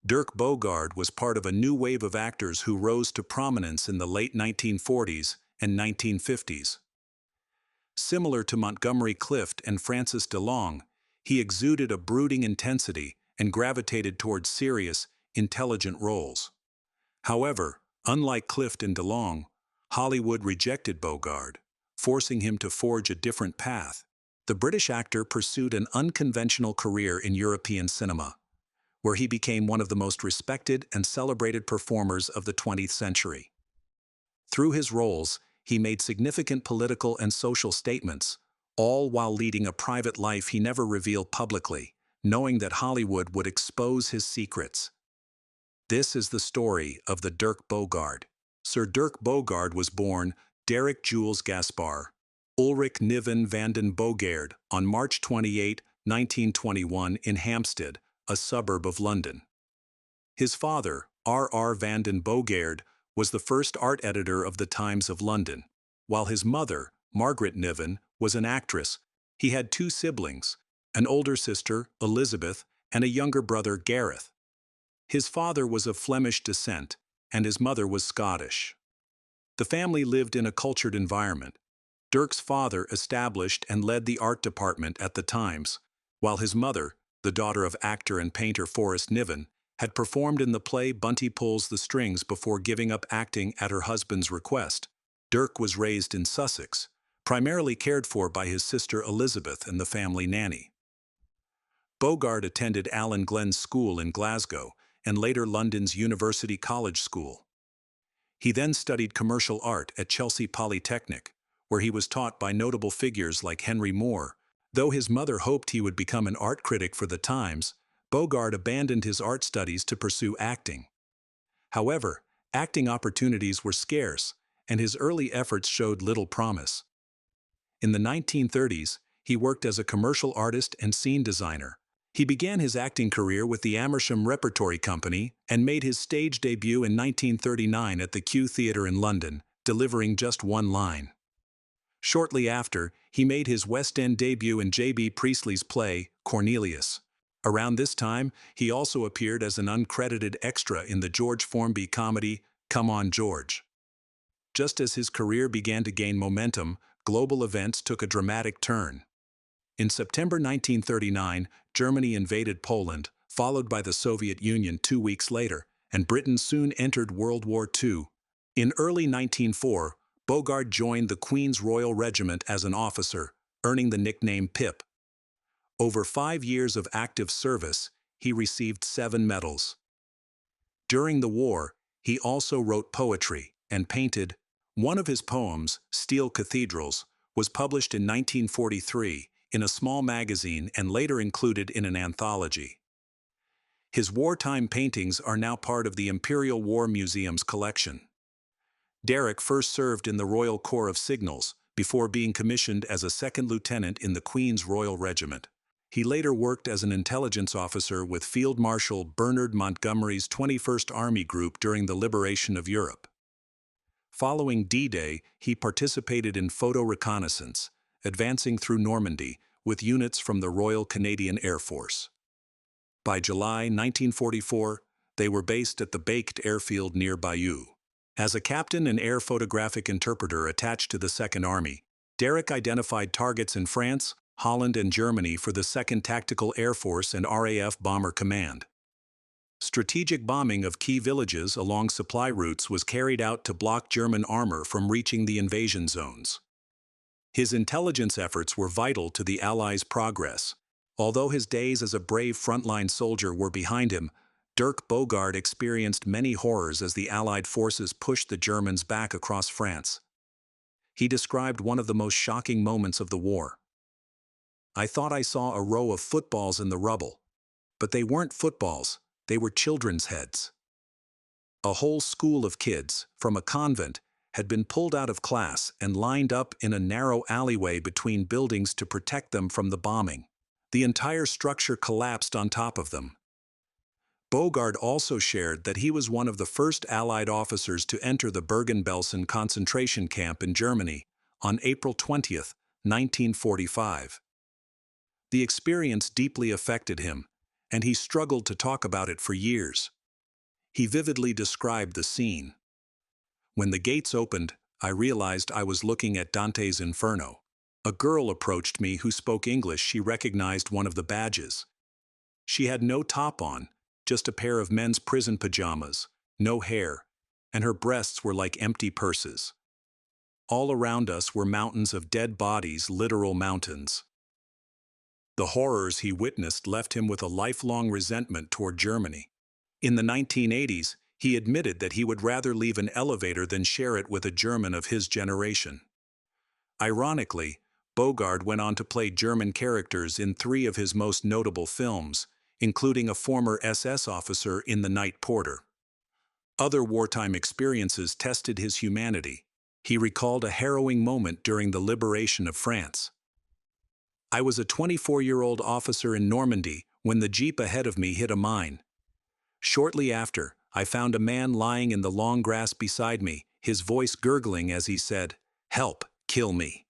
Dirk Bogarde was part of a new wave of actors who rose to prominence in the late 1940s and 1950s. Similar to Montgomery Clift and Francis DeLong, he exuded a brooding intensity and gravitated towards serious, intelligent roles. However, unlike Clift and DeLong, Hollywood rejected Bogarde, forcing him to forge a different path. The British actor pursued an unconventional career in European cinema, where he became one of the most respected and celebrated performers of the 20th century. Through his roles, he made significant political and social statements, all while leading a private life he never revealed publicly, knowing that Hollywood would expose his secrets. This is the story of the Dirk Bogarde. Sir Dirk Bogarde was born Derek Jules Gaspar, Ulrich Niven van den Bogaerde, on March 28, 1921 in Hampstead, a suburb of London. His father, R. van den Bogaerde, was the first art editor of the Times of London, while his mother, Margaret Niven, was an actress. He had two siblings, an older sister, Elizabeth, and a younger brother, Gareth. His father was of Flemish descent, and his mother was Scottish. The family lived in a cultured environment. Dirk's father established and led the art department at the Times, while his mother, the daughter of actor and painter Forrest Niven, had performed in the play Bunty Pulls the Strings before giving up acting at her husband's request. Dirk was raised in Sussex, primarily cared for by his sister Elizabeth and the family nanny. Bogarde attended Allen Glen's School in Glasgow and later London's University College School. He then studied commercial art at Chelsea Polytechnic, where he was taught by notable figures like Henry Moore. Though his mother hoped he would become an art critic for the Times, Bogarde abandoned his art studies to pursue acting. However, acting opportunities were scarce, and his early efforts showed little promise. In the 1930s, he worked as a commercial artist and scene designer. He began his acting career with the Amersham Repertory Company and made his stage debut in 1939 at the Q Theatre in London, delivering just one line. Shortly after, he made his West End debut in J.B. Priestley's play, Cornelius. Around this time, he also appeared as an uncredited extra in the George Formby comedy, Come On George. Just as his career began to gain momentum, global events took a dramatic turn. In September 1939, Germany invaded Poland, followed by the Soviet Union 2 weeks later, and Britain soon entered World War II. In early 1904, Bogarde joined the Queen's Royal Regiment as an officer, earning the nickname Pip. Over 5 years of active service, he received 7 medals. During the war, he also wrote poetry and painted. One of his poems, Steel Cathedrals, was published in 1943 in a small magazine and later included in an anthology. His wartime paintings are now part of the Imperial War Museum's collection. Derek first served in the Royal Corps of Signals before being commissioned as a second lieutenant in the Queen's Royal Regiment. He later worked as an intelligence officer with Field Marshal Bernard Montgomery's 21st Army Group during the liberation of Europe. Following D-Day, he participated in photo reconnaissance, advancing through Normandy with units from the Royal Canadian Air Force. By July 1944, they were based at the Baked Airfield near Bayeux. As a captain and air photographic interpreter attached to the Second Army, Derek identified targets in France, Holland, and Germany for the 2nd Tactical Air Force and RAF Bomber Command. Strategic bombing of key villages along supply routes was carried out to block German armor from reaching the invasion zones. His intelligence efforts were vital to the Allies' progress. Although his days as a brave frontline soldier were behind him, Dirk Bogarde experienced many horrors as the Allied forces pushed the Germans back across France. He described one of the most shocking moments of the war. "I thought I saw a row of footballs in the rubble. But they weren't footballs, they were children's heads. A whole school of kids, from a convent, had been pulled out of class and lined up in a narrow alleyway between buildings to protect them from the bombing. The entire structure collapsed on top of them." Bogarde also shared that he was one of the first Allied officers to enter the Bergen-Belsen concentration camp in Germany on April 20, 1945. The experience deeply affected him, and he struggled to talk about it for years. He vividly described the scene. When the gates opened, I realized I was looking at Dante's Inferno. A girl approached me who spoke English. She recognized one of the badges. She had no top on, just a pair of men's prison pajamas, no hair, and her breasts were like empty purses. All around us were mountains of dead bodies, literal mountains. The horrors he witnessed left him with a lifelong resentment toward Germany. In the 1980s, he admitted that he would rather leave an elevator than share it with a German of his generation. Ironically, Bogarde went on to play German characters in 3 of his most notable films, including a former SS officer in The Night Porter. Other wartime experiences tested his humanity. He recalled a harrowing moment during the liberation of France. I was a 24-year-old officer in Normandy when the jeep ahead of me hit a mine. Shortly after, I found a man lying in the long grass beside me, his voice gurgling as he said, "Help, kill me."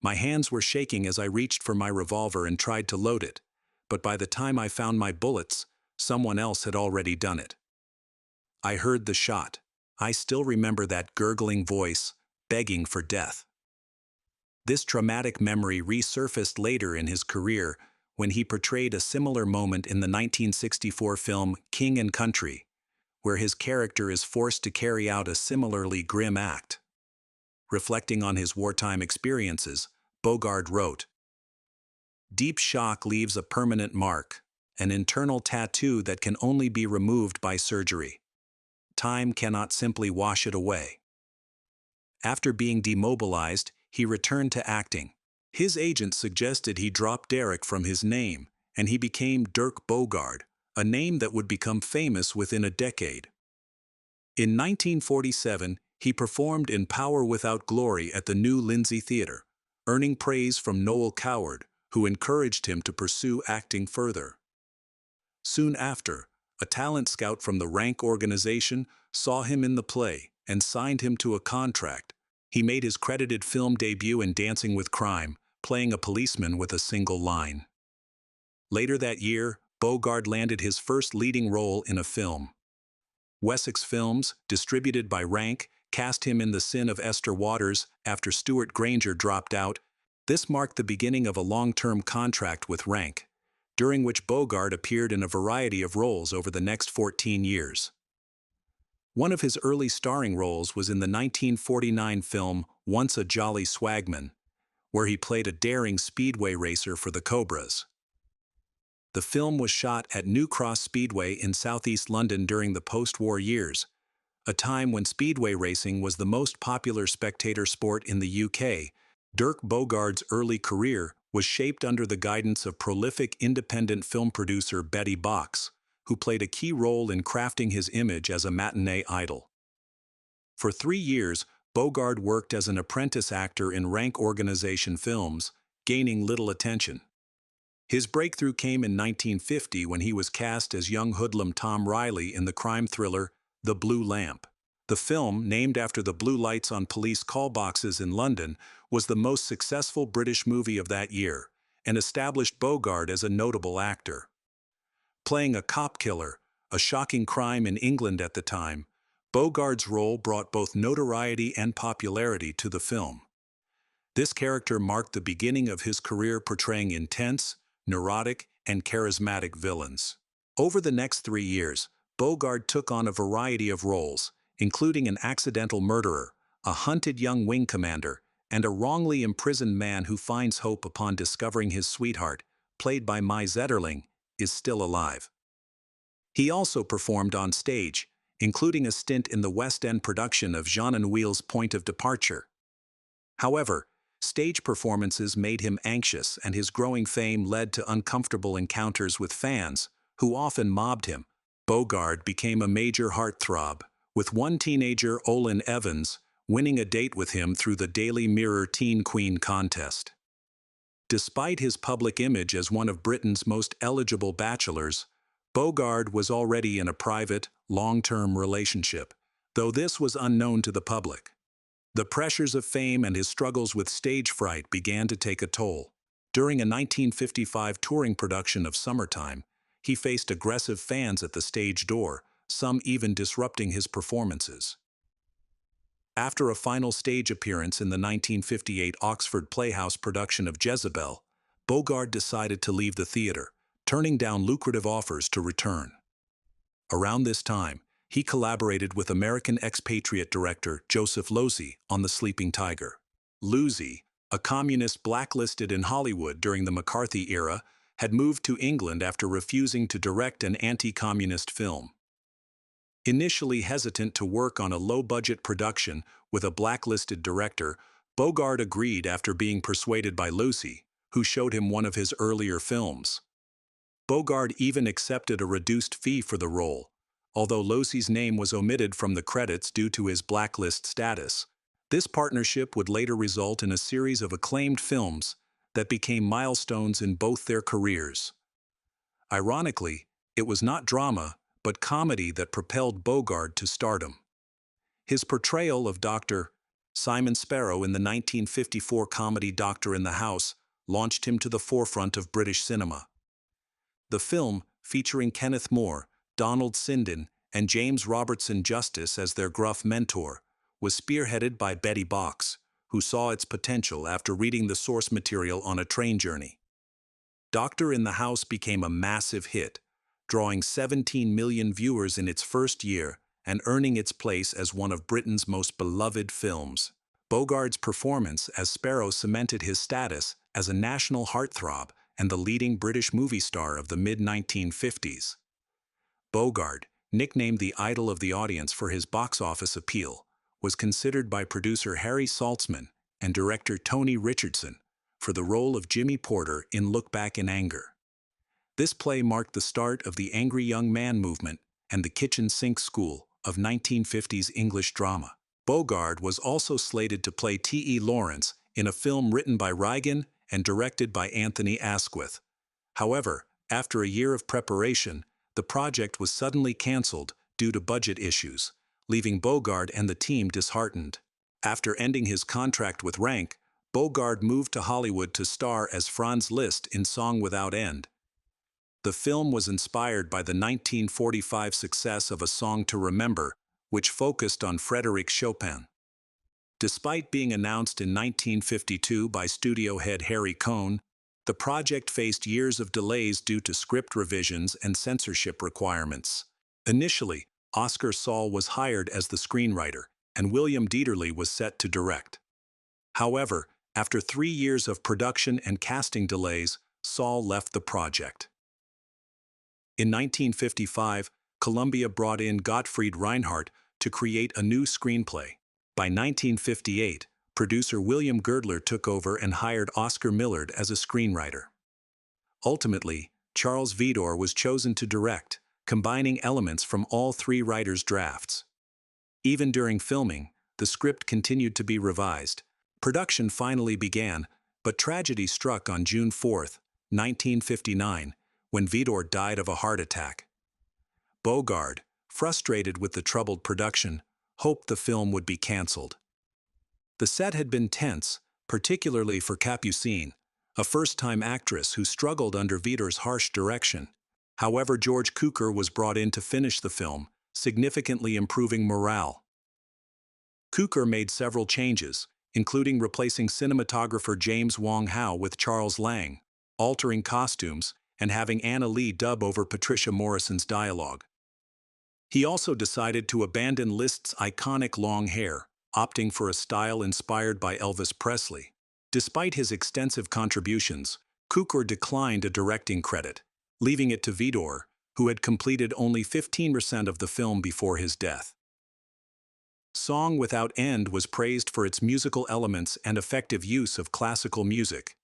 My hands were shaking as I reached for my revolver and tried to load it, but by the time I found my bullets, someone else had already done it. I heard the shot. I still remember that gurgling voice, begging for death. This traumatic memory resurfaced later in his career when he portrayed a similar moment in the 1964 film King and Country, where his character is forced to carry out a similarly grim act. Reflecting on his wartime experiences, Bogarde wrote, "Deep shock leaves a permanent mark, an internal tattoo that can only be removed by surgery. Time cannot simply wash it away." After being demobilized, he returned to acting. His agent suggested he drop Derek from his name, and he became Dirk Bogarde, a name that would become famous within a decade. In 1947, he performed in Power Without Glory at the New Lindsay Theatre, earning praise from Noel Coward, who encouraged him to pursue acting further. Soon after, a talent scout from the Rank organization saw him in the play and signed him to a contract. He made his credited film debut in Dancing with Crime, playing a policeman with a single line. Later that year, Bogarde landed his first leading role in a film. Wessex Films, distributed by Rank, cast him in The Sin of Esther Waters after Stuart Granger dropped out. This marked the beginning of a long-term contract with Rank, during which Bogarde appeared in a variety of roles over the next 14 years. One of his early starring roles was in the 1949 film Once a Jolly Swagman, where he played a daring speedway racer for the Cobras. The film was shot at New Cross Speedway in southeast London during the post-war years, a time when speedway racing was the most popular spectator sport in the UK. Dirk Bogarde's early career was shaped under the guidance of prolific independent film producer Betty Box, who played a key role in crafting his image as a matinee idol. For 3 years, Bogarde worked as an apprentice actor in Rank organization films, gaining little attention. His breakthrough came in 1950 when he was cast as young hoodlum Tom Riley in the crime thriller The Blue Lamp. The film, named after the blue lights on police call boxes in London, was the most successful British movie of that year, and established Bogarde as a notable actor. Playing a cop killer, a shocking crime in England at the time, Bogarde's role brought both notoriety and popularity to the film. This character marked the beginning of his career portraying intense, neurotic, and charismatic villains. Over the next 3 years, Bogarde took on a variety of roles, including an accidental murderer, a hunted young wing commander, and a wrongly imprisoned man who finds hope upon discovering his sweetheart, played by Mai Zetterling, is still alive. He also performed on stage, including a stint in the West End production of Jean Anouilh's Point of Departure. However, stage performances made him anxious, and his growing fame led to uncomfortable encounters with fans, who often mobbed him. Bogarde became a major heartthrob, with one teenager, Olin Evans, winning a date with him through the Daily Mirror Teen Queen contest. Despite his public image as one of Britain's most eligible bachelors, Bogarde was already in a private, long-term relationship, though this was unknown to the public. The pressures of fame and his struggles with stage fright began to take a toll. During a 1955 touring production of Summertime, he faced aggressive fans at the stage door, some even disrupting his performances. After a final stage appearance in the 1958 Oxford Playhouse production of Jezebel, Bogarde decided to leave the theater, turning down lucrative offers to return. Around this time, he collaborated with American expatriate director Joseph Losey on The Sleeping Tiger. Losey, a communist blacklisted in Hollywood during the McCarthy era, had moved to England after refusing to direct an anti-communist film. Initially hesitant to work on a low-budget production with a blacklisted director, Bogarde agreed after being persuaded by Losey, who showed him one of his earlier films. Bogarde even accepted a reduced fee for the role, although Losey's name was omitted from the credits due to his blacklist status. This partnership would later result in a series of acclaimed films that became milestones in both their careers. Ironically, it was not drama, but comedy that propelled Bogarde to stardom. His portrayal of Dr. Simon Sparrow in the 1954 comedy Doctor in the House launched him to the forefront of British cinema. The film, featuring Kenneth More, Donald Sinden, and James Robertson Justice as their gruff mentor, was spearheaded by Betty Box, who saw its potential after reading the source material on a train journey. Doctor in the House became a massive hit, drawing 17 million viewers in its first year and earning its place as one of Britain's most beloved films. Bogarde's performance as Sparrow cemented his status as a national heartthrob and the leading British movie star of the mid-1950s. Bogarde, nicknamed the idol of the audience for his box office appeal, was considered by producer Harry Saltzman and director Tony Richardson for the role of Jimmy Porter in Look Back in Anger. This play marked the start of the angry young man movement and the kitchen sink school of 1950s English drama. Bogarde was also slated to play T.E. Lawrence in a film written by Reagan and directed by Anthony Asquith. However, after a year of preparation, the project was suddenly cancelled due to budget issues, leaving Bogarde and the team disheartened. After ending his contract with Rank, Bogarde moved to Hollywood to star as Franz Liszt in Song Without End. The film was inspired by the 1945 success of A Song to Remember, which focused on Frédéric Chopin. Despite being announced in 1952 by studio head Harry Cohn, the project faced years of delays due to script revisions and censorship requirements. Initially, Oscar Saul was hired as the screenwriter, and William Dieterle was set to direct. However, after 3 years of production and casting delays, Saul left the project. In 1955, Columbia brought in Gottfried Reinhardt to create a new screenplay. By 1958, producer William Girdler took over and hired Oscar Millard as a screenwriter. Ultimately, Charles Vidor was chosen to direct, combining elements from all 3 writers' drafts. Even during filming, the script continued to be revised. Production finally began, but tragedy struck on June 4, 1959, when Vidor died of a heart attack. Bogarde, frustrated with the troubled production, hoped the film would be cancelled. The set had been tense, particularly for Capucine, a first-time actress who struggled under Vidor's harsh direction. However, George Cukor was brought in to finish the film, significantly improving morale. Cukor made several changes, including replacing cinematographer James Wong Howe with Charles Lang, altering costumes, and having Anna Lee dub over Patricia Morrison's dialogue. He also decided to abandon Liszt's iconic long hair, opting for a style inspired by Elvis Presley. Despite his extensive contributions, Cukor declined a directing credit, leaving it to Vidor, who had completed only 15% of the film before his death. Song Without End was praised for its musical elements and effective use of classical music.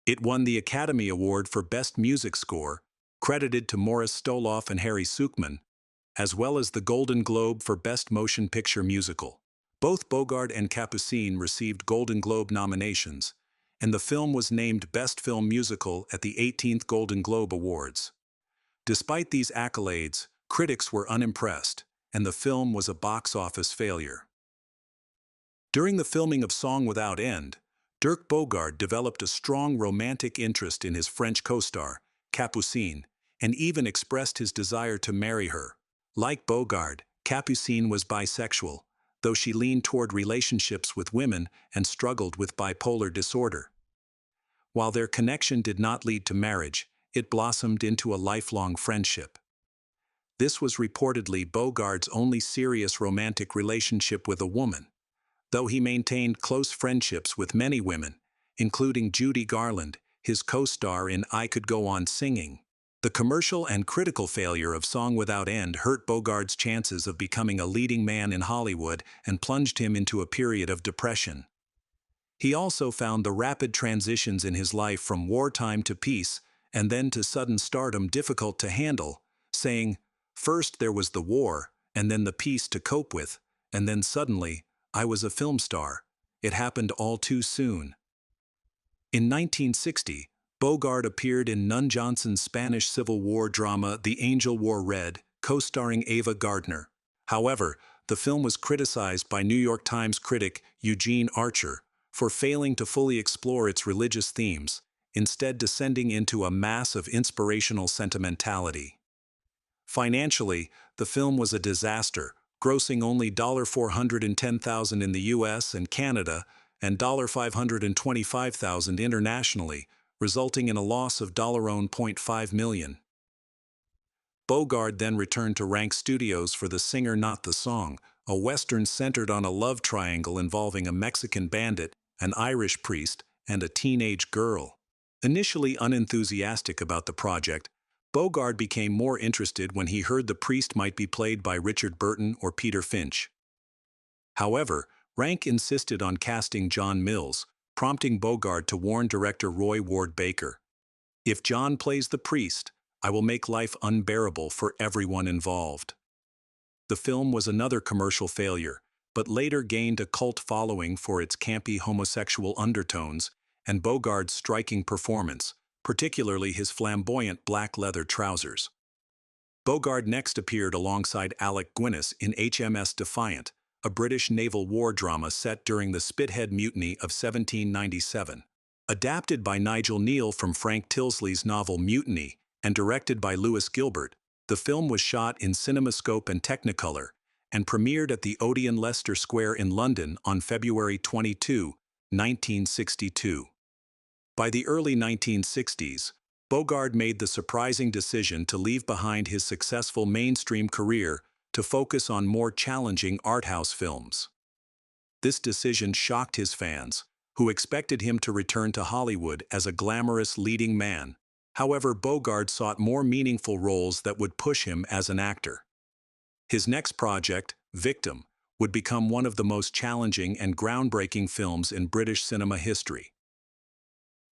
It won the Academy Award for Best Music Score, credited to Morris Stoloff and Harry Sukman, as well as the Golden Globe for Best Motion Picture Musical. Both Bogarde and Capucine received Golden Globe nominations, and the film was named Best Film Musical at the 18th Golden Globe Awards. Despite these accolades, critics were unimpressed, and the film was a box office failure. During the filming of Song Without End, Dirk Bogarde developed a strong romantic interest in his French co-star, Capucine, and even expressed his desire to marry her, Like Bogarde, Capucine was bisexual, though she leaned toward relationships with women and struggled with bipolar disorder. While their connection did not lead to marriage, it blossomed into a lifelong friendship. This was reportedly Bogarde's only serious romantic relationship with a woman, though he maintained close friendships with many women, including Judy Garland, his co-star in I Could Go On Singing. The commercial and critical failure of Song Without End hurt Bogarde's chances of becoming a leading man in Hollywood and plunged him into a period of depression. He also found the rapid transitions in his life from wartime to peace and then to sudden stardom difficult to handle, saying, "First there was the war, and then the peace to cope with, and then suddenly, I was a film star. It happened all too soon." In 1960, Bogarde appeared in Nun Johnson's Spanish Civil War drama The Angel Wore Red, co-starring Ava Gardner. However, the film was criticized by New York Times critic Eugene Archer for failing to fully explore its religious themes, instead descending into a mass of inspirational sentimentality. Financially, the film was a disaster, grossing only $410,000 in the US and Canada and $525,000 internationally, resulting in a loss of $0.5 million. Bogarde then returned to Rank Studios for The Singer Not the Song, a western centered on a love triangle involving a Mexican bandit, an Irish priest, and a teenage girl. Initially unenthusiastic about the project, Bogarde became more interested when he heard the priest might be played by Richard Burton or Peter Finch. However, Rank insisted on casting John Mills, prompting Bogarde to warn director Roy Ward Baker, "If John plays the priest, I will make life unbearable for everyone involved." The film was another commercial failure, but later gained a cult following for its campy homosexual undertones and Bogarde's striking performance, particularly his flamboyant black leather trousers. Bogarde next appeared alongside Alec Guinness in HMS Defiant, a British naval war drama set during the Spithead Mutiny of 1797. Adapted by Nigel Neal from Frank Tilsley's novel Mutiny and directed by Lewis Gilbert, the film was shot in CinemaScope and Technicolor and premiered at the Odeon Leicester Square in London on February 22, 1962. By the early 1960s, Bogarde made the surprising decision to leave behind his successful mainstream career to focus on more challenging arthouse films. This decision shocked his fans, who expected him to return to Hollywood as a glamorous leading man. However, Bogarde sought more meaningful roles that would push him as an actor. His next project, Victim, would become one of the most challenging and groundbreaking films in British cinema history.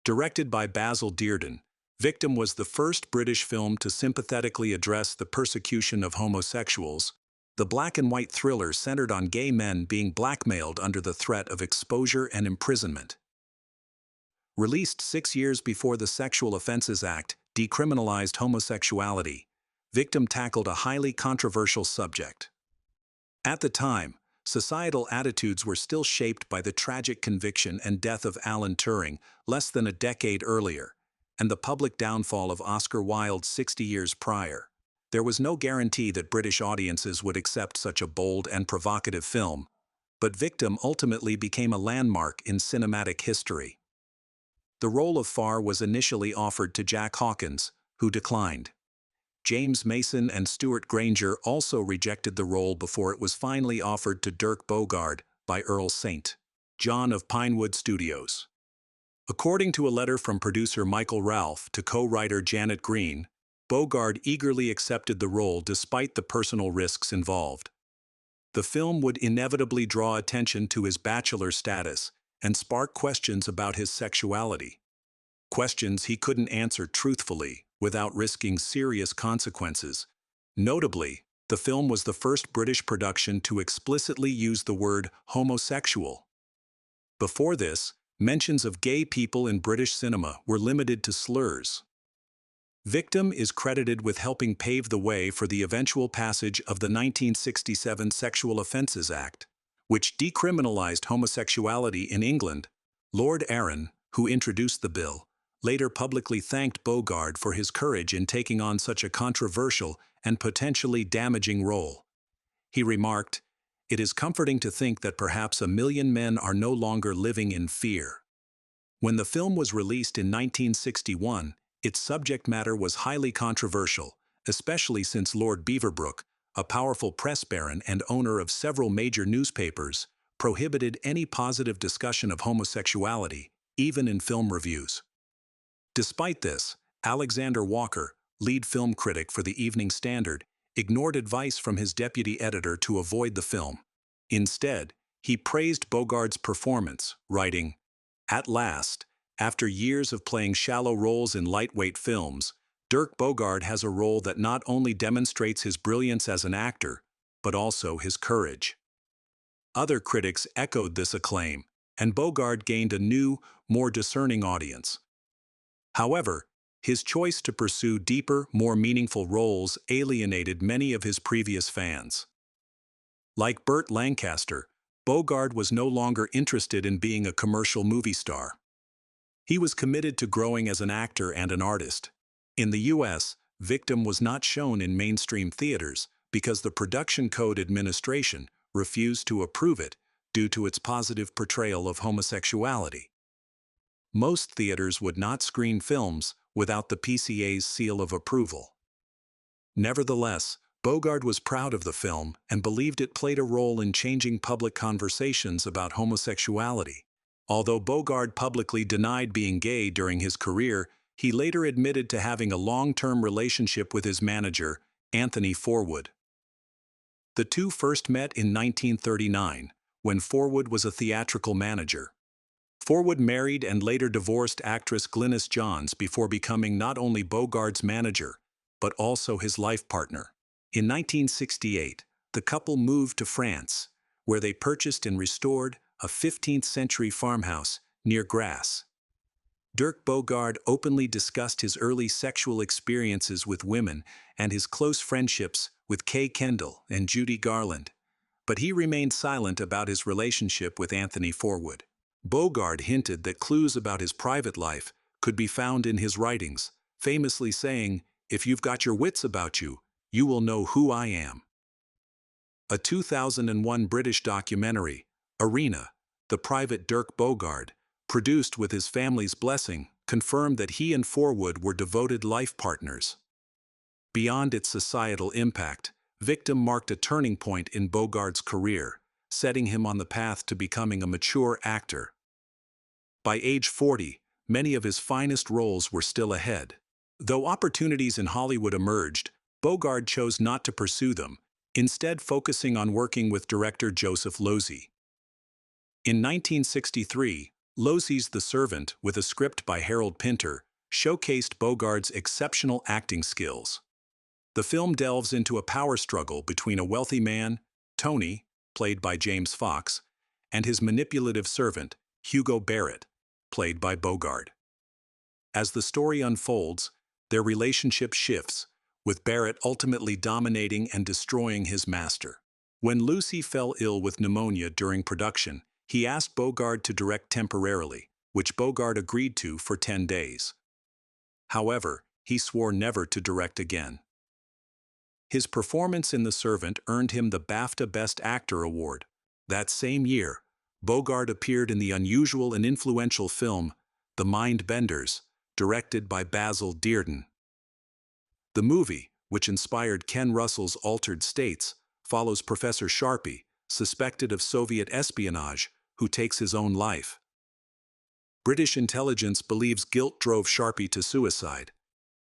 Directed by Basil Dearden, Victim was the first British film to sympathetically address the persecution of homosexuals. The black-and-white thriller centered on gay men being blackmailed under the threat of exposure and imprisonment. Released 6 years before the Sexual Offences Act decriminalized homosexuality, Victim tackled a highly controversial subject. At the time, societal attitudes were still shaped by the tragic conviction and death of Alan Turing less than a decade earlier, and the public downfall of Oscar Wilde 60 years prior. There was no guarantee that British audiences would accept such a bold and provocative film, but Victim ultimately became a landmark in cinematic history. The role of Farr was initially offered to Jack Hawkins, who declined. James Mason and Stuart Granger also rejected the role before it was finally offered to Dirk Bogarde by Earl St. John of Pinewood Studios. According to a letter from producer Michael Ralph to co-writer Janet Green, Bogarde eagerly accepted the role despite the personal risks involved. The film would inevitably draw attention to his bachelor status and spark questions about his sexuality. Questions he couldn't answer truthfully without risking serious consequences. Notably, the film was the first British production to explicitly use the word homosexual. Before this, mentions of gay people in British cinema were limited to slurs. Victim is credited with helping pave the way for the eventual passage of the 1967 Sexual Offences Act, which decriminalized homosexuality in England. Lord Arran, who introduced the bill, later publicly thanked Bogarde for his courage in taking on such a controversial and potentially damaging role. He remarked, "It is comforting to think that perhaps 1 million men are no longer living in fear." When the film was released in 1961, its subject matter was highly controversial, especially since Lord Beaverbrook, a powerful press baron and owner of several major newspapers, prohibited any positive discussion of homosexuality, even in film reviews. Despite this, Alexander Walker, lead film critic for the Evening Standard, ignored advice from his deputy editor to avoid the film. Instead, he praised Bogarde's performance, writing, "At last, after years of playing shallow roles in lightweight films, Dirk Bogarde has a role that not only demonstrates his brilliance as an actor, but also his courage." Other critics echoed this acclaim, and Bogarde gained a new, more discerning audience. However, his choice to pursue deeper, more meaningful roles alienated many of his previous fans. Like Burt Lancaster, Bogarde was no longer interested in being a commercial movie star. He was committed to growing as an actor and an artist. In the US, Victim was not shown in mainstream theaters because the Production Code Administration refused to approve it due to its positive portrayal of homosexuality. Most theaters would not screen films without the PCA's seal of approval. Nevertheless, Bogarde was proud of the film and believed it played a role in changing public conversations about homosexuality. Although Bogarde publicly denied being gay during his career, he later admitted to having a long-term relationship with his manager, Anthony Forwood. The two first met in 1939, when Forwood was a theatrical manager. Forwood married and later divorced actress Glynis Johns before becoming not only Bogarde's manager, but also his life partner. In 1968, the couple moved to France, where they purchased and restored a 15th-century farmhouse near Grasse. Dirk Bogarde openly discussed his early sexual experiences with women and his close friendships with Kay Kendall and Judy Garland, but he remained silent about his relationship with Anthony Forwood. Bogarde hinted that clues about his private life could be found in his writings, famously saying, "If you've got your wits about you, you will know who I am." A 2001 British documentary, Arena, The Private Dirk Bogarde, produced with his family's blessing, confirmed that he and Forwood were devoted life partners. Beyond its societal impact, Victim marked a turning point in Bogarde's career, setting him on the path to becoming a mature actor. By age 40, many of his finest roles were still ahead. Though opportunities in Hollywood emerged, Bogarde chose not to pursue them, instead focusing on working with director Joseph Losey. In 1963, Losey's The Servant, with a script by Harold Pinter, showcased Bogarde's exceptional acting skills. The film delves into a power struggle between a wealthy man, Tony, played by James Fox, and his manipulative servant, Hugo Barrett, played by Bogarde. As the story unfolds, their relationship shifts, with Barrett ultimately dominating and destroying his master. When Lucy fell ill with pneumonia during production, he asked Bogarde to direct temporarily, which Bogarde agreed to for 10 days. However, he swore never to direct again. His performance in The Servant earned him the BAFTA Best Actor award. That same year, Bogarde appeared in the unusual and influential film The Mind Benders, directed by Basil Dearden. The movie, which inspired Ken Russell's Altered States, follows Professor Sharpie, suspected of Soviet espionage, who takes his own life. British intelligence believes guilt drove Sharpie to suicide,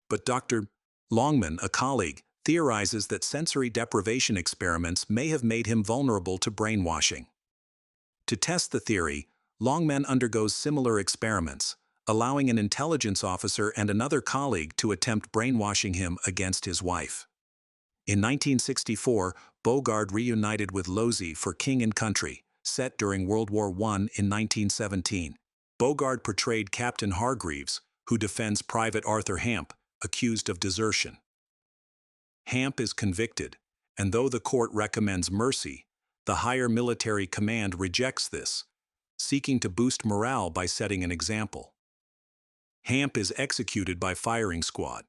but Dr. Longman, a colleague, theorizes that sensory deprivation experiments may have made him vulnerable to brainwashing. To test the theory, Longman undergoes similar experiments, allowing an intelligence officer and another colleague to attempt brainwashing him against his wife. In 1964, Bogarde reunited with Losey for King and Country, set during World War I in 1917. Bogarde portrayed Captain Hargreaves, who defends Private Arthur Hamp, accused of desertion. Hamp is convicted, and though the court recommends mercy, the higher military command rejects this, seeking to boost morale by setting an example. Hamp is executed by firing squad.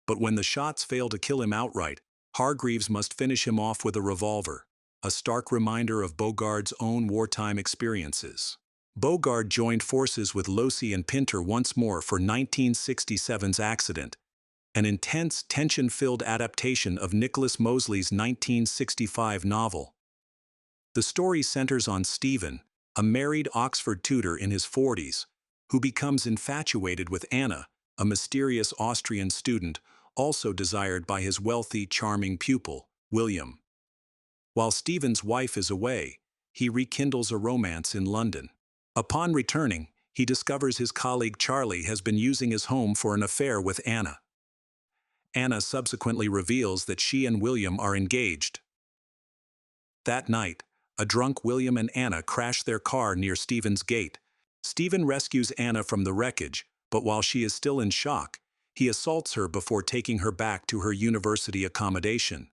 But when the shots fail to kill him outright, Hargreaves must finish him off with a revolver, a stark reminder of Bogarde's own wartime experiences. Bogarde joined forces with Losi and Pinter once more for 1967's Accident, an intense, tension-filled adaptation of Nicholas Mosley's 1965 novel. The story centers on Stephen, a married Oxford tutor in his 40s, who becomes infatuated with Anna, a mysterious Austrian student also desired by his wealthy, charming pupil, William. While Stephen's wife is away, he rekindles a romance in London. Upon returning, he discovers his colleague Charlie has been using his home for an affair with Anna. Anna subsequently reveals that she and William are engaged. That night, a drunk William and Anna crash their car near Stephen's gate. Stephen rescues Anna from the wreckage, but while she is still in shock, he assaults her before taking her back to her university accommodation.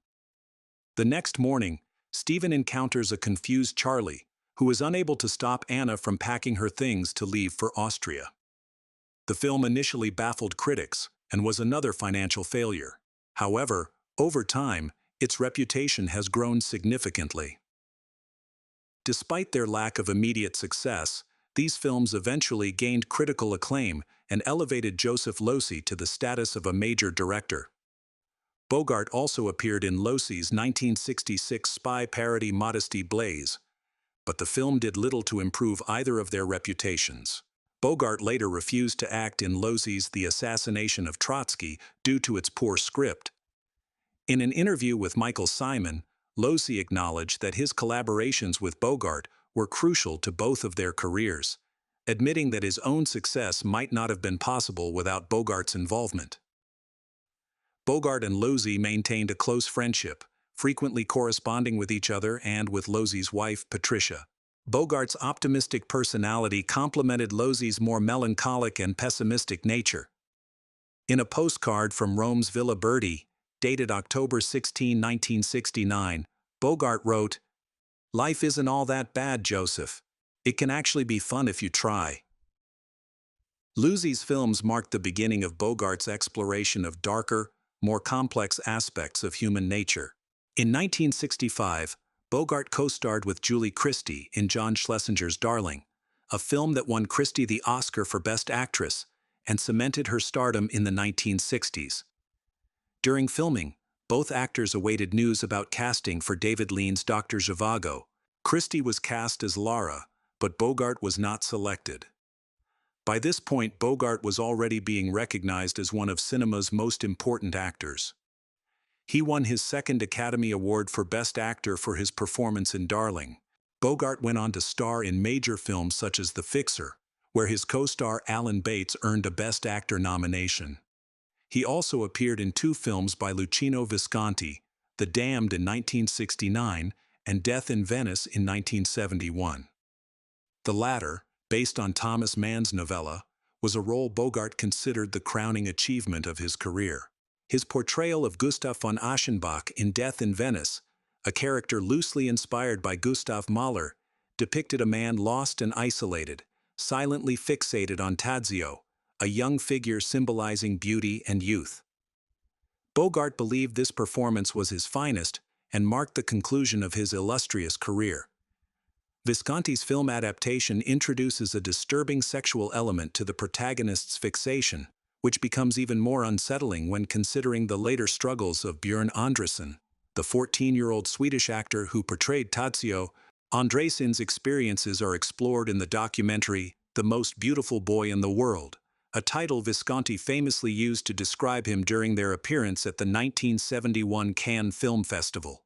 The next morning, Stephen encounters a confused Charlie, who is unable to stop Anna from packing her things to leave for Austria. The film initially baffled critics and was another financial failure. However, over time, its reputation has grown significantly. Despite their lack of immediate success, these films eventually gained critical acclaim and elevated Joseph Losey to the status of a major director. Bogart also appeared in Losey's 1966 spy parody Modesty Blaise, but the film did little to improve either of their reputations. Bogart later refused to act in Losey's The Assassination of Trotsky due to its poor script. In an interview with Michael Simon, Losey acknowledged that his collaborations with Bogart were crucial to both of their careers, admitting that his own success might not have been possible without Bogart's involvement. Bogart and Losey maintained a close friendship, frequently corresponding with each other and with Losey's wife, Patricia. Bogart's optimistic personality complemented Losey's more melancholic and pessimistic nature. In a postcard from Rome's Villa Berti, dated October 16, 1969, Bogart wrote, "Life isn't all that bad, Joseph. It can actually be fun if you try." Losey's films marked the beginning of Bogart's exploration of darker, more complex aspects of human nature. In 1965, Bogart co-starred with Julie Christie in John Schlesinger's Darling, a film that won Christie the Oscar for Best Actress and cemented her stardom in the 1960s. During filming, both actors awaited news about casting for David Lean's Dr. Zhivago. Christie was cast as Lara, but Bogart was not selected. By this point, Bogart was already being recognized as one of cinema's most important actors. He won his second Academy Award for Best Actor for his performance in Darling. Bogart went on to star in major films such as The Fixer, where his co-star Alan Bates earned a Best Actor nomination. He also appeared in two films by Luchino Visconti, The Damned in 1969 and Death in Venice in 1971. The latter, based on Thomas Mann's novella, was a role Bogart considered the crowning achievement of his career. His portrayal of Gustav von Aschenbach in Death in Venice, a character loosely inspired by Gustav Mahler, depicted a man lost and isolated, silently fixated on Tadzio, a young figure symbolizing beauty and youth. Bogart believed this performance was his finest and marked the conclusion of his illustrious career. Visconti's film adaptation introduces a disturbing sexual element to the protagonist's fixation, which becomes even more unsettling when considering the later struggles of Björn Andresen, the 14-year-old Swedish actor who portrayed Tadzio. Andresen's experiences are explored in the documentary The Most Beautiful Boy in the World, a title Visconti famously used to describe him during their appearance at the 1971 Cannes Film Festival.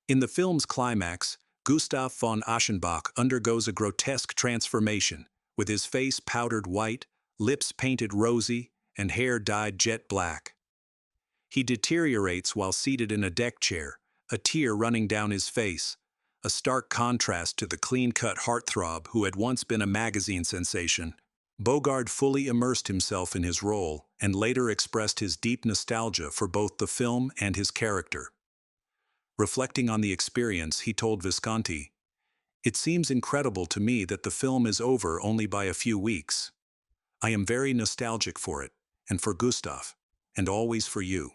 In the film's climax, Gustav von Aschenbach undergoes a grotesque transformation, with his face powdered white, lips painted rosy, and hair dyed jet black. He deteriorates while seated in a deck chair, a tear running down his face, a stark contrast to the clean-cut heartthrob who had once been a magazine sensation. Bogart fully immersed himself in his role and later expressed his deep nostalgia for both the film and his character. Reflecting on the experience, he told Visconti, "It seems incredible to me that the film is over only by a few weeks. I am very nostalgic for it, and for Gustav, and always for you."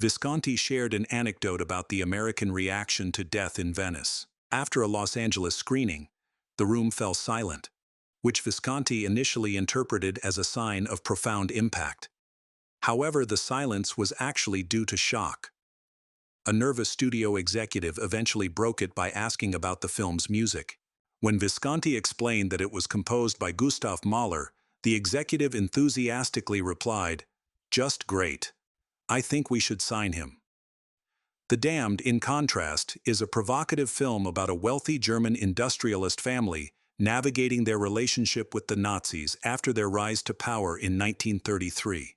Visconti shared an anecdote about the American reaction to death in Venice. After a Los Angeles screening, the room fell silent, which Visconti initially interpreted as a sign of profound impact. However, the silence was actually due to shock. A nervous studio executive eventually broke it by asking about the film's music. When Visconti explained that it was composed by Gustav Mahler, the executive enthusiastically replied, "Just great. I think we should sign him." The Damned, in contrast, is a provocative film about a wealthy German industrialist family navigating their relationship with the Nazis after their rise to power in 1933.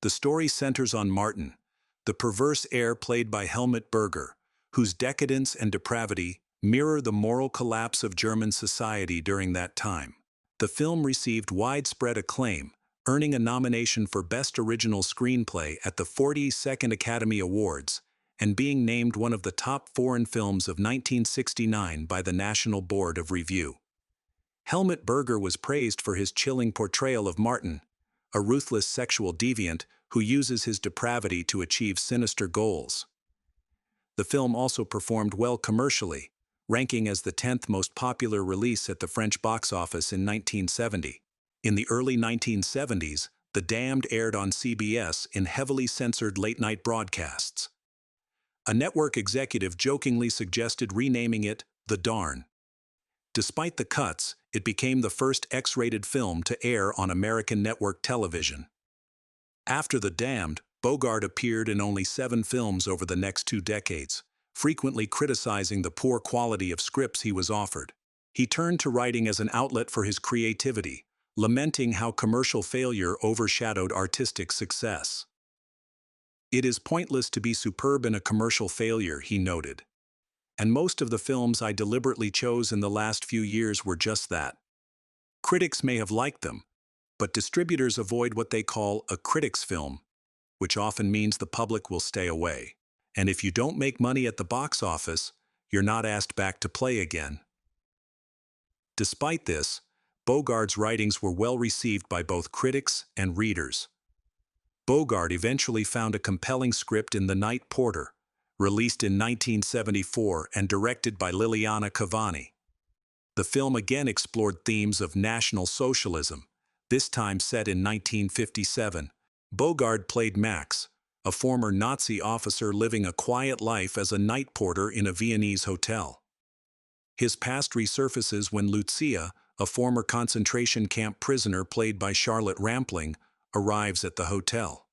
The story centers on Martin, the perverse heir played by Helmut Berger, whose decadence and depravity mirror the moral collapse of German society during that time. The film received widespread acclaim, earning a nomination for Best Original Screenplay at the 42nd Academy Awards, and being named one of the top foreign films of 1969 by the National Board of Review. Helmut Berger was praised for his chilling portrayal of Martin, a ruthless sexual deviant who uses his depravity to achieve sinister goals. The film also performed well commercially, ranking as the 10th most popular release at the French box office in 1970. In the early 1970s, The Damned aired on CBS in heavily censored late-night broadcasts. A network executive jokingly suggested renaming it The Darn. Despite the cuts, it became the first X-rated film to air on American network television. After The Damned, Bogarde appeared in only 7 films over the next 2 decades, frequently criticizing the poor quality of scripts he was offered. He turned to writing as an outlet for his creativity, lamenting how commercial failure overshadowed artistic success. "It is pointless to be superb in a commercial failure," he noted. "And most of the films I deliberately chose in the last few years were just that. Critics may have liked them, but distributors avoid what they call a critic's film, which often means the public will stay away. And if you don't make money at the box office, you're not asked back to play again." Despite this, Bogarde's writings were well received by both critics and readers. Bogarde eventually found a compelling script in The Night Porter, released in 1974 and directed by Liliana Cavani. The film again explored themes of National Socialism, this time set in 1957. Bogarde played Max, a former Nazi officer living a quiet life as a night porter in a Viennese hotel. His past resurfaces when Lucia, a former concentration camp prisoner played by Charlotte Rampling, arrives at the hotel.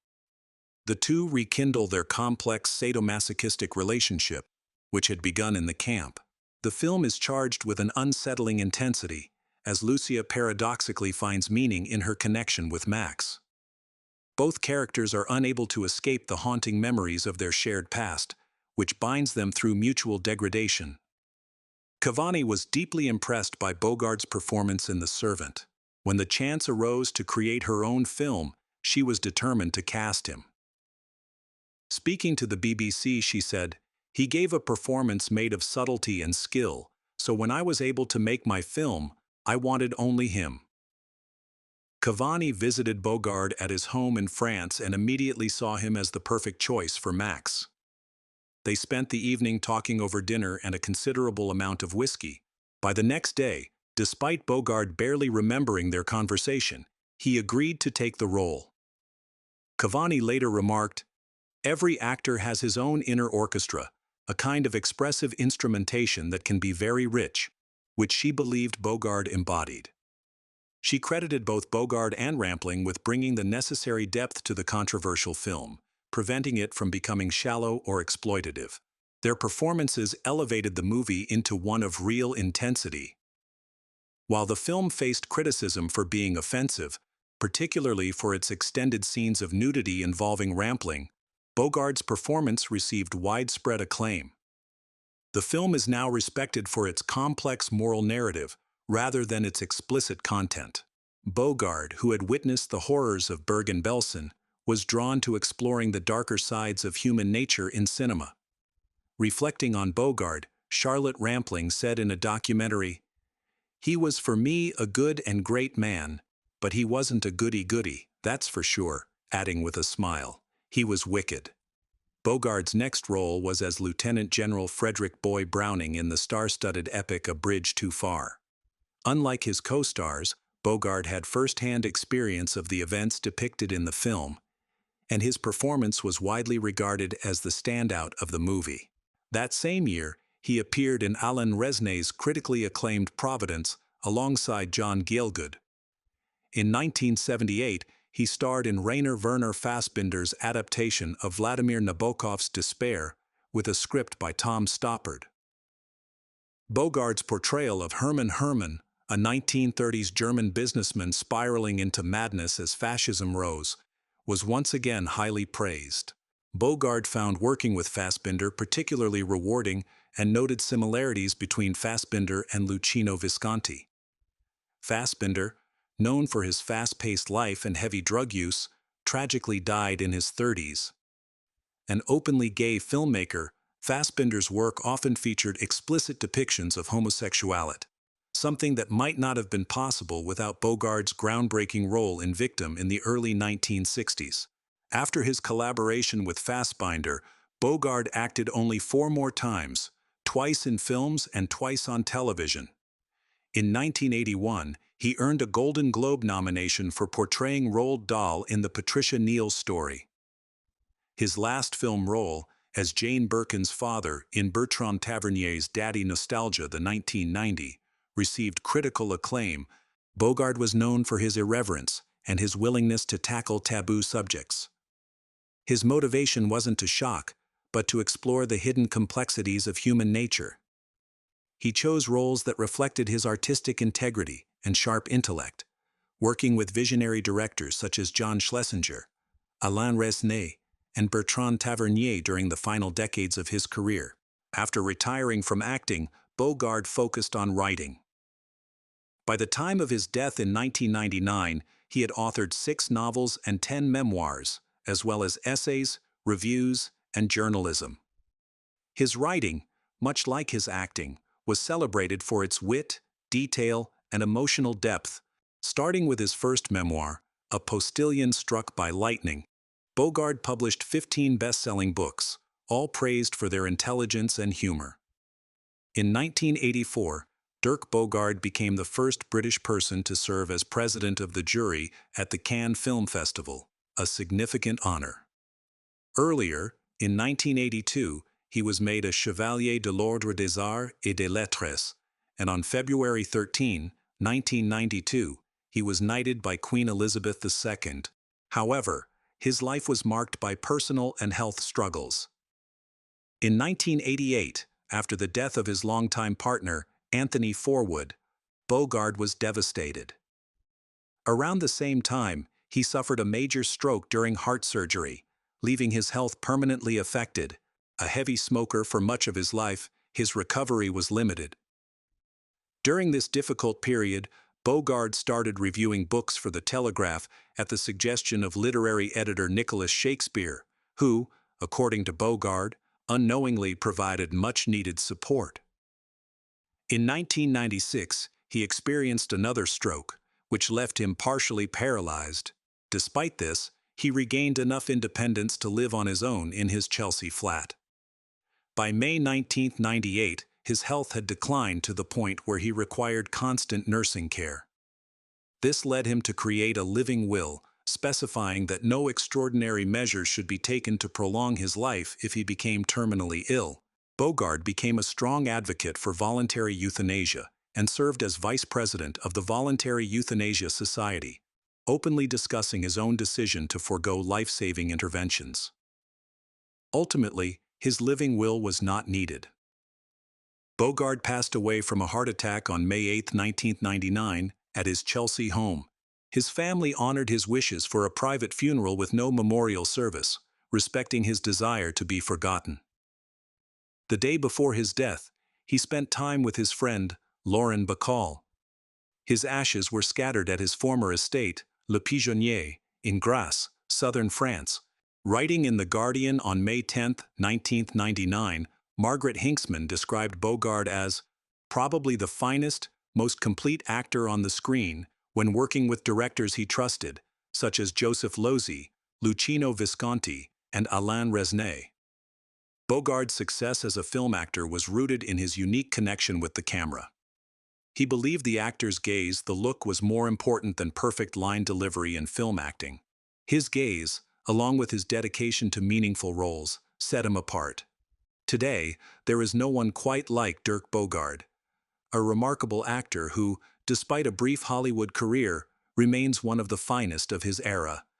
The two rekindle their complex sadomasochistic relationship, which had begun in the camp. The film is charged with an unsettling intensity, as Lucia paradoxically finds meaning in her connection with Max. Both characters are unable to escape the haunting memories of their shared past, which binds them through mutual degradation. Cavani was deeply impressed by Bogarde's performance in The Servant. When the chance arose to create her own film, she was determined to cast him. Speaking to the BBC, she said, "He gave a performance made of subtlety and skill, so when I was able to make my film, I wanted only him." Cavani visited Bogarde at his home in France and immediately saw him as the perfect choice for Max. They spent the evening talking over dinner and a considerable amount of whiskey. By the next day, despite Bogarde barely remembering their conversation, he agreed to take the role. Cavani later remarked, "Every actor has his own inner orchestra, a kind of expressive instrumentation that can be very rich," which she believed Bogarde embodied. She credited both Bogarde and Rampling with bringing the necessary depth to the controversial film, preventing it from becoming shallow or exploitative. Their performances elevated the movie into one of real intensity. While the film faced criticism for being offensive, particularly for its extended scenes of nudity involving Rampling, Bogarde's performance received widespread acclaim. The film is now respected for its complex moral narrative rather than its explicit content. Bogarde, who had witnessed the horrors of Bergen-Belsen, was drawn to exploring the darker sides of human nature in cinema. Reflecting on Bogarde, Charlotte Rampling said in a documentary, "He was for me a good and great man, But he wasn't a goody-goody, that's for sure, adding with a smile. He was wicked. Bogarde's next role was as Lieutenant General Frederick Boy Browning in the star-studded epic A Bridge Too Far. Unlike his co-stars, Bogarde had first-hand experience of the events depicted in the film, and his performance was widely regarded as the standout of the movie. That same year, he appeared in Alain Resnais's critically acclaimed Providence alongside John Gielgud. In 1978, he starred in Rainer Werner Fassbinder's adaptation of Vladimir Nabokov's Despair, with a script by Tom Stoppard. Bogarde's portrayal of Hermann Herrmann, a 1930s German businessman spiraling into madness as fascism rose, was once again highly praised. Bogarde found working with Fassbinder particularly rewarding and noted similarities between Fassbinder and Luchino Visconti. Fassbinder, known for his fast-paced life and heavy drug use, tragically died in his 30s. An openly gay filmmaker, Fassbinder's work often featured explicit depictions of homosexuality, something that might not have been possible without Bogarde's groundbreaking role in Victim in the early 1960s. After his collaboration with Fassbinder, Bogarde acted only 4 more times, twice in films and twice on television. In 1981, he earned a Golden Globe nomination for portraying Roald Dahl in the Patricia Neal story. His last film role, as Jane Birkin's father in Bertrand Tavernier's Daddy Nostalgia the 1990, received critical acclaim. Bogarde was known for his irreverence and his willingness to tackle taboo subjects. His motivation wasn't to shock, but to explore the hidden complexities of human nature. He chose roles that reflected his artistic integrity and sharp intellect, working with visionary directors such as John Schlesinger, Alain Resnais, and Bertrand Tavernier during the final decades of his career. After retiring from acting, Bogarde focused on writing. By the time of his death in 1999, he had authored 6 novels and 10 memoirs, as well as essays, reviews, and journalism. His writing, much like his acting, was celebrated for its wit, detail, and emotional depth. Starting with his first memoir, A Postilion Struck by Lightning, Bogarde published 15 best-selling books, all praised for their intelligence and humor. In 1984, Dirk Bogarde became the first British person to serve as president of the jury at the Cannes Film Festival, a significant honor. Earlier, in 1982, he was made a Chevalier de l'Ordre des Arts et des Lettres, and on February 13, 1992, he was knighted by Queen Elizabeth II. However, his life was marked by personal and health struggles. In 1988, after the death of his longtime partner, Anthony Forwood, Bogarde was devastated. Around the same time, he suffered a major stroke during heart surgery, leaving his health permanently affected. A heavy smoker for much of his life, his recovery was limited. During this difficult period, Bogarde started reviewing books for The Telegraph at the suggestion of literary editor Nicholas Shakespeare, who, according to Bogarde, unknowingly provided much-needed support. In 1996, he experienced another stroke, which left him partially paralyzed. Despite this, he regained enough independence to live on his own in his Chelsea flat. By May 1998, his health had declined to the point where he required constant nursing care. This led him to create a living will, specifying that no extraordinary measures should be taken to prolong his life if he became terminally ill. Bogarde became a strong advocate for voluntary euthanasia and served as vice president of the Voluntary Euthanasia Society, openly discussing his own decision to forego life-saving interventions. Ultimately, his living will was not needed. Bogarde passed away from a heart attack on May 8, 1999, at his Chelsea home. His family honored his wishes for a private funeral with no memorial service, respecting his desire to be forgotten. The day before his death, he spent time with his friend, Laurent Bacall. His ashes were scattered at his former estate, Le Pigeonnier, in Grasse, southern France. Writing in The Guardian on May 10, 1999, Margaret Hinksman described Bogarde as probably the finest, most complete actor on the screen, when working with directors he trusted, such as Joseph Losey, Luchino Visconti, and Alain Resnais. Bogarde's success as a film actor was rooted in his unique connection with the camera. He believed the actor's gaze, the look, was more important than perfect line delivery in film acting. His gaze, along with his dedication to meaningful roles, set him apart. Today, there is no one quite like Dirk Bogarde, a remarkable actor who, despite a brief Hollywood career, remains one of the finest of his era.